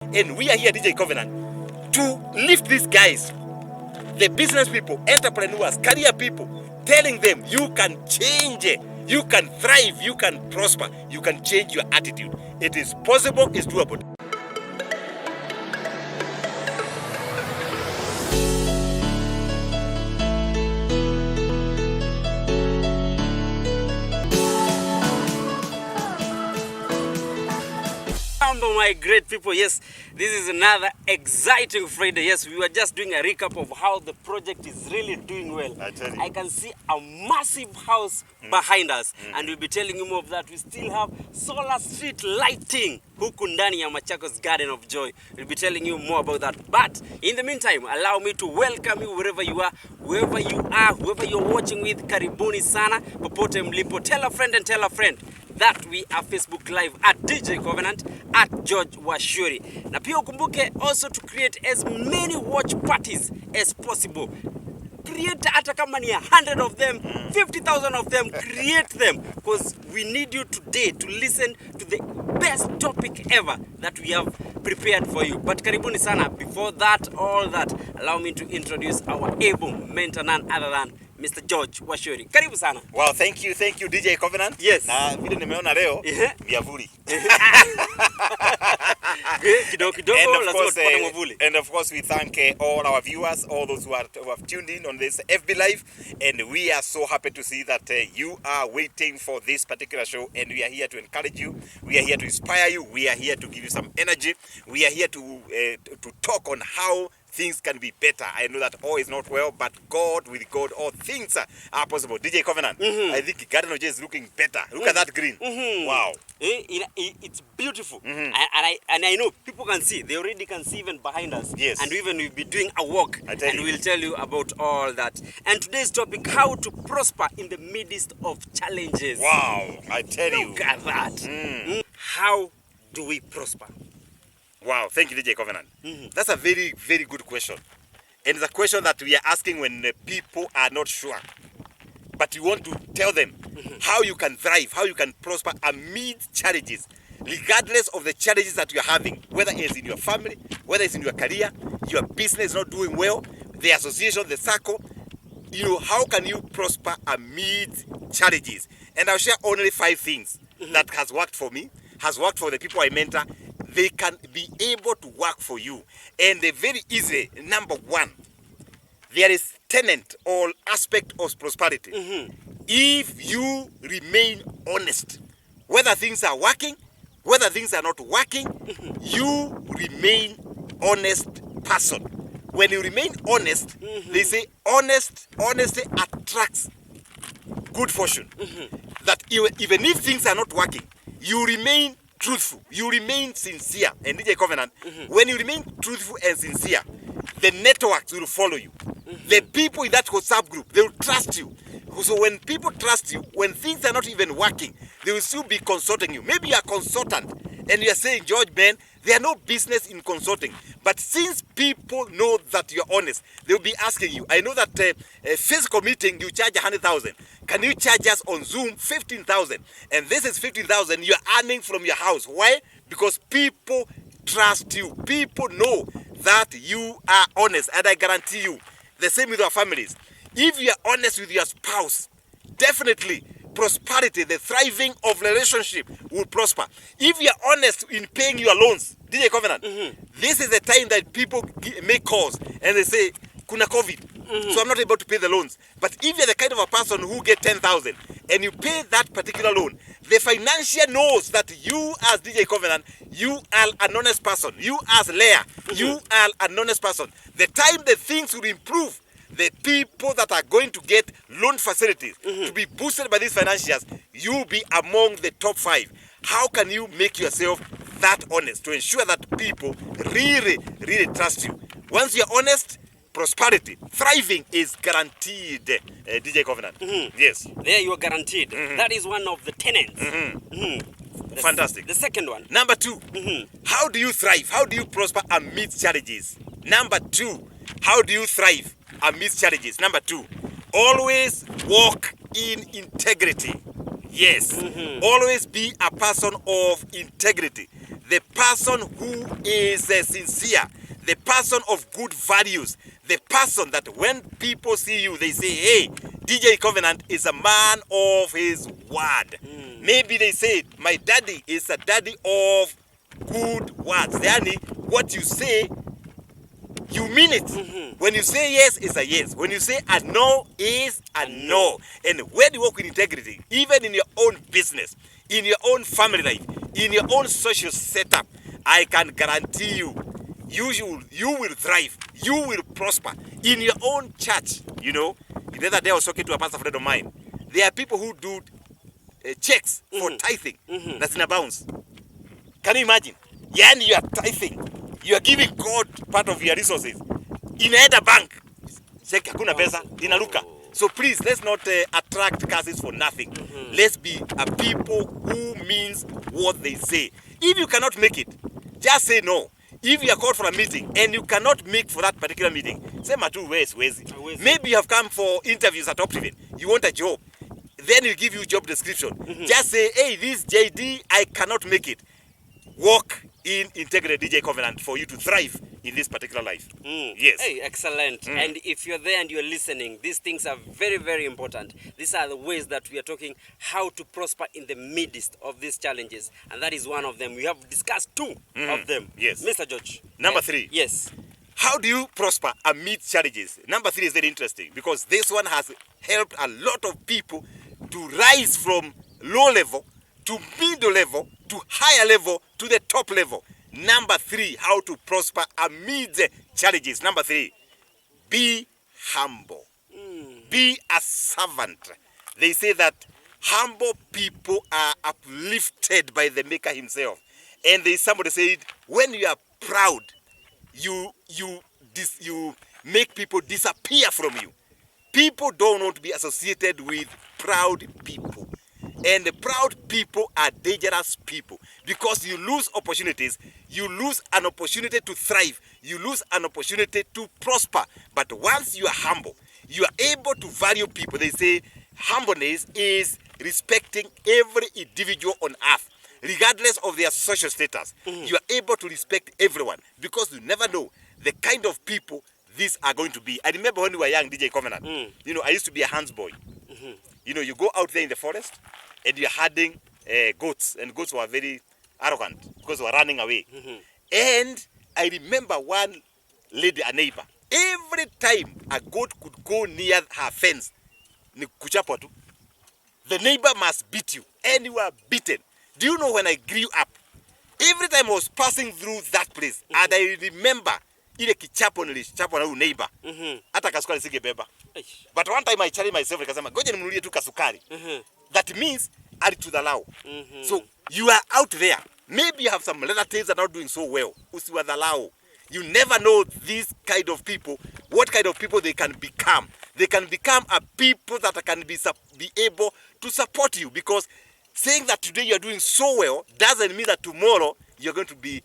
And we are here, DJ Covenant, to lift these guys, the business people, entrepreneurs, career people, telling them you can change, you can thrive, you can prosper, you can change your attitude. It is possible, it's doable. My great people, yes, this is another exciting Friday. Yes, we were just doing a recap of how the project is really doing well. I can see a massive house behind us, and we'll be telling you more of that. We still have solar street lighting huku ndani ya Machakos Garden of Joy. We'll be telling you more about that. But in the meantime, allow me to welcome you wherever you are, wherever you are, whoever you're watching with. Karibuni sana popote mlipo. Tell a friend and tell a friend that we are Facebook Live at DJ Covenant, at Georgr Wachiuri. Na pia ukumbuke also to create as many watch parties as possible. Create hata kama ni 100 of them, 50,000 of them, create them, because we need you today to listen to the best topic ever that we have prepared for you. But karibuni sana. Before that, all that, allow me to introduce our able mentor, none other than Mr. Georgr Wachiuri. Karibu sana. Wow, thank you DJ Covenant. Yes. Na vile nimeona leo, miavuli. And of course we thank all our viewers, all those who have tuned in on this FB Live, and we are so happy to see that you are waiting for this particular show, and we are here to encourage you, we are here to inspire you, we are here to give you some energy, we are here to talk on how things can be better. I know that all is not well, but with God, all things are possible. DJ Covenant, I think Garden of Joy is looking better. Look at that green. Wow. It's beautiful. And I know people can see. They already can see even behind us. Yes. And even we'll be doing a walk. And we'll tell you about all that. And today's topic, how to prosper in the midst of challenges. Wow. I tell you. Look at that. How do we prosper? Wow, thank you, DJ Covenant. That's a very, very good question. And it's a question that we are asking when people are not sure. But you want to tell them how you can thrive, how you can prosper amid challenges, regardless of the challenges that you're having, whether it's in your family, whether it's in your career, your business not doing well, the association, the circle. How can you prosper amid challenges? And I'll share only 5 things that has worked for me, has worked for the people I mentor. They can be able to work for you. And the very easy, number 1, there is tenet or aspect of prosperity. If you remain honest, whether things are working, whether things are not working, you remain honest person. When you remain honest, they say honesty attracts good fortune. That even if things are not working, you remain truthful, you remain sincere. And DJ Covenant, when you remain truthful and sincere, the networks will follow you. The people in that WhatsApp group, they will trust you. So when people trust you, when things are not even working, they will still be consulting you. Maybe you are a consultant and you are saying, George, man, they are no business in consulting. But since people know that you are honest, they will be asking you. I know that a physical meeting, you charge 100,000. Can you charge us on Zoom 15,000? And this is 15,000 you are earning from your house. Why? Because people trust you. People know that you are honest. And I guarantee you, the same with our families. If you are honest with your spouse, definitely prosperity, the thriving of relationship will prosper. If you are honest in paying your loans, DJ Covenant, this is the time that people make calls and they say, kuna COVID, so I'm not able to pay the loans. But if you're the kind of a person who get 10,000 and you pay that particular loan, the financier knows that you as DJ Covenant, you are an honest person. You as Leah, you are an honest person. The time the things will improve, the people that are going to get loan facilities to be boosted by these financiers, you'll be among the top 5. How can you make yourself that honest to ensure that people really, really trust you? Once you're honest, prosperity, thriving is guaranteed, DJ Covenant. Yes. There you are guaranteed. That is one of the tenets. Fantastic. The second one. Number 2, how do you thrive? How do you prosper amidst challenges? Number 2, how do you thrive amidst challenges? Number 2, always walk in integrity. Yes. Always be a person of integrity. the person who is sincere, the person of good values, the person that when people see you, they say, hey, DJ Covenant is a man of his word. Maybe they say, my daddy is a daddy of good words. Yani, what you say, you mean it. When you say yes, it's a yes. When you say a no, is a no. And when you work with integrity, even in your own business, in your own family life, in your own social setup, I can guarantee you, you will thrive, you will prosper. In your own church, you know, the other day I was talking to a pastor friend of mine. There are people who do checks for tithing. That's in a bounce. Can you imagine? Yeah, and you are tithing. You are giving God part of your resources. In a bank, check hakuna pesa, inaruka. So please, let's not attract curses for nothing. Let's be a people who means what they say. If you cannot make it, just say no. If you are called for a meeting and you cannot make for that particular meeting, say matu wezi. Maybe you have come for interviews at Optivin. You want a job. Then you give you job description. Just say, hey, this JD, I cannot make it. Walk in integrity, DJ Covenant, for you to thrive in this particular life. Yes. Hey, excellent. And if you're there and you're listening, these things are very, very important. These are the ways that we are talking how to prosper in the midst of these challenges. And that is one of them. We have discussed two of them. Yes. Mr. George. Number 3. Yes. How do you prosper amidst challenges? Number 3 is very interesting because this one has helped a lot of people to rise from low level to middle level to higher level to the top level. Number 3, how to prosper amidst challenges. Number 3, be humble. Be a servant. They say that humble people are uplifted by the Maker himself. And there is somebody said, when you are proud, you make people disappear from you. People don't want to be associated with proud people. And the proud people are dangerous people because you lose opportunities. You lose an opportunity to thrive. You lose an opportunity to prosper. But once you are humble, you are able to value people. They say humbleness is respecting every individual on earth, regardless of their social status. You are able to respect everyone because you never know the kind of people these are going to be. I remember when we were young, DJ Covenant, you know, I used to be a hands boy. You know, you go out there in the forest and you're herding goats, and goats were very arrogant because they were running away. And I remember one lady, a neighbor, every time a goat could go near her fence, the neighbor must beat you, and you are beaten. Do you know when I grew up, every time I was passing through that place, and I remember ile kichapo nilichapo na huyu neighbor, hata kasukari singebeba. But one time I challenged myself, nikasema ngoja nimnunulie tu kasukari. That means alitudhalau. So you are out there. Maybe you have some relatives that are not doing so well. Usiwadhalau. You never know these kind of people, what kind of people they can become. They can become a people that can be able to support you, because saying that today you are doing so well doesn't mean that tomorrow you're going to be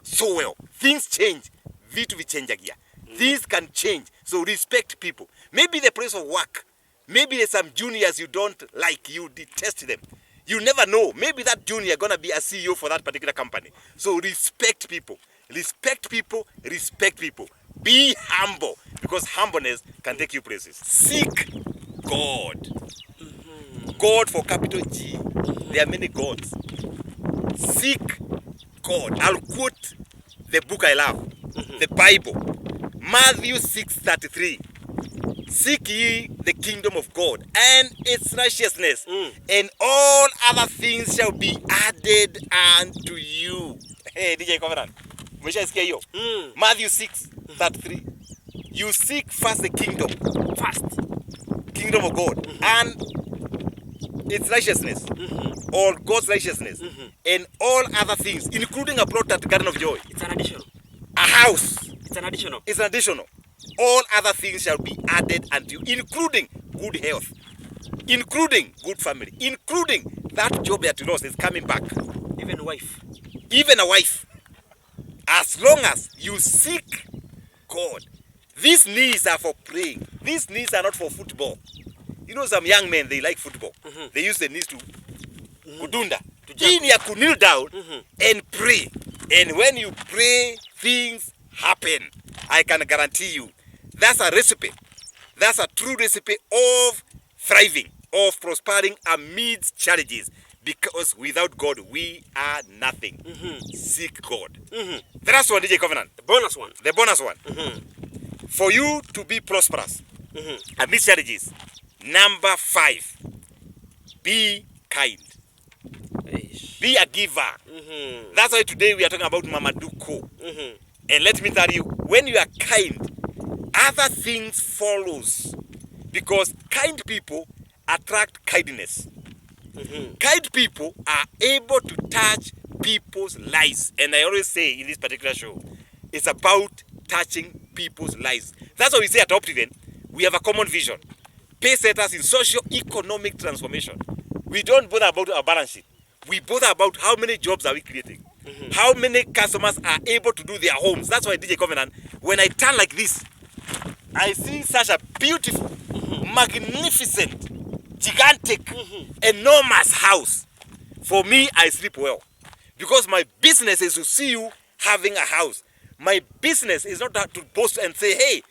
so well. Things change. Vitu vichenjagia. Things can change. So respect people. Maybe the place of work. Maybe there's some juniors you don't like. You detest them. You never know. Maybe that junior gonna be a CEO for that particular company. So respect people. Respect people. Respect people. Be humble, because humbleness can take you places. Seek God. God for capital G. There are many gods. Seek God. I'll quote the book I love, the Bible. Matthew 6:33. Seek ye the kingdom of God and its righteousness, and all other things shall be added unto you. Hey, DJ Covenant. Matthew 6:33. You seek first the kingdom, kingdom of God, and its righteousness, or God's righteousness, and all other things, including a plot at the Garden of Joy. It's an additional. A house. It's an additional. It's an additional. All other things shall be added unto you, including good health, including good family, including that job that you lost is coming back. Even a wife. Even a wife. As long as you seek God. These knees are for praying. These knees are not for football. You know, some young men, they like football. They use the knees to kudunda. Hii ni ya kneel down and pray. And when you pray, things happen. I can guarantee you. That's a recipe. That's a true recipe of thriving, of prospering amidst challenges. Because without God, we are nothing. Seek God. The last one, DJ Covenant. The bonus one. The bonus one. For you to be prosperous amidst challenges, number 5, be kind. Be a giver. That's why today we are talking about Mama Duko. And let me tell you, when you are kind, other things follows. Because kind people attract kindness. Kind people are able to touch people's lives. And I always say in this particular show, it's about touching people's lives. That's why we say at Optiven, we have a common vision. Pace setters in socio-economic transformation. We don't bother about our balance sheet. We bother about how many jobs are we creating. How many customers are able to do their homes. That's why DJ Covenant, when I turn like this, I see such a beautiful, magnificent, gigantic, enormous house. For me, I sleep well. Because my business is to see you having a house. My business is not to boast and say, hey,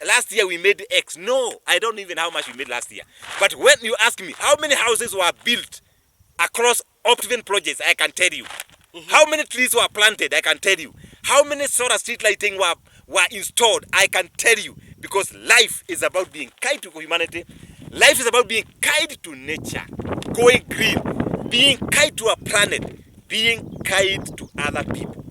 last year we made X. No, I don't even know how much we made last year. But when you ask me how many houses were built across Optiven projects, I can tell you. How many trees were planted, I can tell you. How many solar street lighting were installed, I can tell you. Because life is about being kind to humanity. Life is about being kind to nature, going green, being kind to our planet, being kind to other people.